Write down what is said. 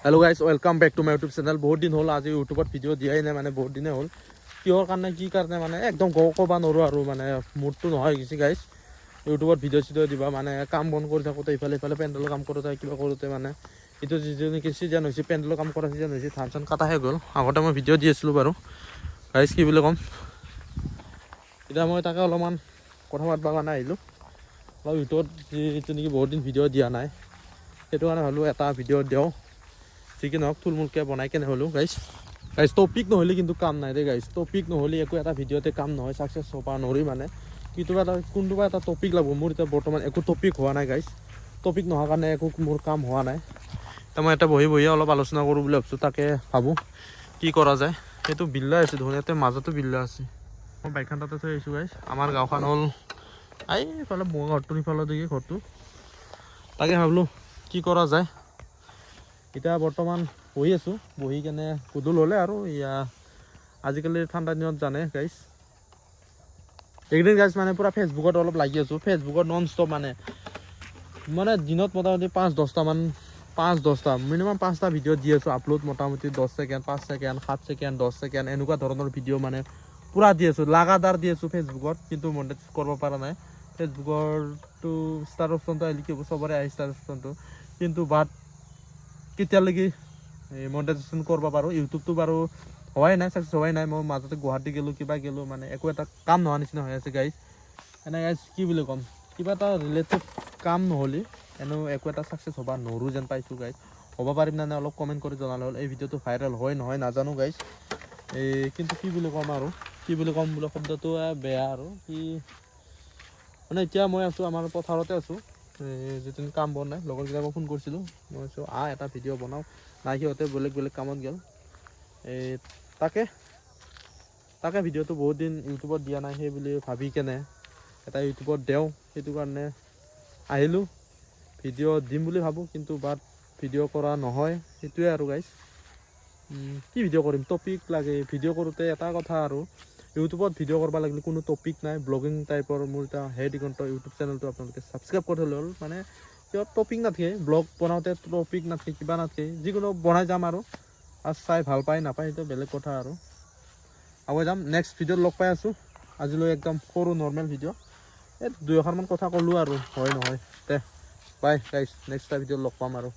Hello' guys welcome back to my YouTube channel. বহুত দিন হ'ল আজি ইউটিউবত ভিডিঅ' দিয়াই নাই, মানে বহুত দিনে হ'ল। কিহৰ কাৰণে কি কাৰণে মানে একদম ক'ব নোৱাৰোঁ আৰু মানে মুডটো নহয় গৈছে গাইজ ইউটিউবত ভিডিঅ' দিবা। মানে কাম বন কৰি থাকোঁতে ইফালে পেণ্ডেলৰ কাম কৰোঁতে কিবা কৰোঁতে মানে এইটো যিটো নেকি ছিজন হৈছে, পেণ্ডেলৰ কাম কৰা ছিজন হৈছে, ধান চান কাটাহে গ'ল। আগতে মই ভিডিঅ' দি আছিলোঁ বাৰু গাইজ, কি বুলি ক'ম। এতিয়া মই তাকে অলপমান কথা পাতিবৰ কাৰণে আহিলোঁ। অলপ ইউটিউবত যিটো নেকি বহুত দিন ভিডিঅ' দিয়া নাই, সেইটো কাৰণে ভাবিলোঁ এটা ভিডিঅ' দিওঁ। যি কি নহওক থুলমূলকৈ বনাই কেনে হ'লোঁ গাইজ টপিক নহ'লে কিন্তু কাম নাই দেই গাইজ। টপিক নহ'লে একো এটা ভিডিঅ'তে কাম নহয়, ছাকচেছ হ'ব নোৱাৰি। মানে কোনোবা এটা টপিক লাগিব। মোৰ এতিয়া বৰ্তমান একো টপিক হোৱা নাই গাইজ। টপিক নোহোৱাৰ কাৰণে একো মোৰ কাম হোৱা নাই। এতিয়া মই বহি অলপ আলোচনা কৰোঁ বুলি ভাবিছোঁ। তাকে ভাবোঁ কি কৰা যায়। সেইটো বিল্লা আছে দেখোন, ইয়াতে মাজতো বিল্লা আছে। মই বাইকখন তাতে থৈ আহিছোঁ গাইজ। আমাৰ গাঁওখন হ'ল এইফালে মোৰ ঘৰটোৰ সিফালে দেখি ঘৰটো। তাকে ভাবিলোঁ কি কৰা যায়। এতিয়া বৰ্তমান বহি আছোঁ, বহি কেনে গধূল হ'লে আৰু আজিকালি ঠাণ্ডা দিনত জানে গাইজ, এইকেইদিন গাইজ মানে পূৰা ফেচবুকত অলপ লাগি আছোঁ। ফেচবুকত নন ষ্টপ মানে দিনত মোটামুটি 5-10টা মিনিমাম 5টা ভিডিঅ' দি আছোঁ আপলোড। মোটামুটি 10 ছেকেণ্ড, 5 ছেকেণ্ড, 7 ছেকেণ্ড, 10 ছেকেণ্ড এনেকুৱা ধৰণৰ ভিডিঅ' মানে পূৰা দি আছোঁ, লাগাতাৰ দি আছোঁ ফেচবুকত। কিন্তু মনেটাইজ কৰিব পৰা নাই। ফেচবুকৰটো ষ্টাৰ অপশ্যনটো আহিলে কি হ'ব, চবৰে আহে ষ্টাৰ অপশ্যনটো, কিন্তু কেতিয়ালৈকে মনেটাইজেশ্যন কৰিব পাৰোঁ। ইউটিউবটো বাৰু হোৱাই নাই, ছাকচেছ হোৱাই নাই। মই মাজতে গুৱাহাটী গ'লোঁ, কিবা গ'লোঁ, মানে একো এটা কাম নোহোৱা নিচিনা হৈ আছে গাইজ। এনে গাইজ কি বুলি ক'ম, কিবা এটা ৰিলেটেড কাম নহ'লে একো এটা ছাকচেছ হ'ব নোৱাৰোঁ যেন পাইছোঁ গাইজ। হ'ব পাৰিম নে নাই অলপ কমেণ্ট কৰি জনালে হ'ল। এই ভিডিঅ'টো ভাইৰেল হয় নহয় নাজানো গাইজ। কিন্তু কি বুলি ক'ম আৰু, কি বুলি ক'ম বোলে শব্দটো বেয়া আৰু কি মানে। এতিয়া মই আছোঁ আমাৰ পথাৰতে আছোঁ, যিটো কাম বন নাই। লগৰকেইটাকো ফোন কৰিছিলোঁ, মই কৈছোঁ এটা ভিডিঅ' বনাওঁ। নাই, সিহঁতে বেলেগ কামত গ'ল। তাকে ভিডিঅ'টো বহুত দিন ইউটিউবত দিয়া নাই, সেই বুলি ভাবি কেনে এটা ইউটিউবত দিওঁ। সেইটো কাৰণে আহিলোঁ, ভিডিঅ' দিম বুলি ভাবোঁ, কিন্তু ভিডিঅ' কৰা নহয়। সেইটোৱে আৰু গাইজ, কি ভিডিঅ' কৰিম, টপিক লাগে। ভিডিঅ' কৰোঁতে এটা কথা আৰু, ইউটিউবত ভিডিঅ' কৰিব লাগিলে কোনো টপিক নাই। ব্লগিং টাইপৰ মোৰ এটা দিগন্ত ইউটিউব চেনেলটো আপোনালোকে ছাবস্ক্ৰাইব কৰি থ'লে হ'ল। মানে কিয় টপিক নাথাকে, ব্লগ বনাওঁতে টপিক নাথাকে, কিবা নাথাকে, যিকোনো বনাই যাম আৰু চাই ভাল পায় নাপায় সেইটো বেলেগ কথা আৰু আগুৱাই যাম। নেক্সট ভিডিঅ'ত লগ পাই আছোঁ। আজিলৈ একদম সৰু নৰ্মেল ভিডিঅ', 2-এষাৰমান কথা ক'লোঁ আৰু হয় নহয়। বাই গাইজ, নেক্সট ভিডিঅ'ত লগ পাম আৰু।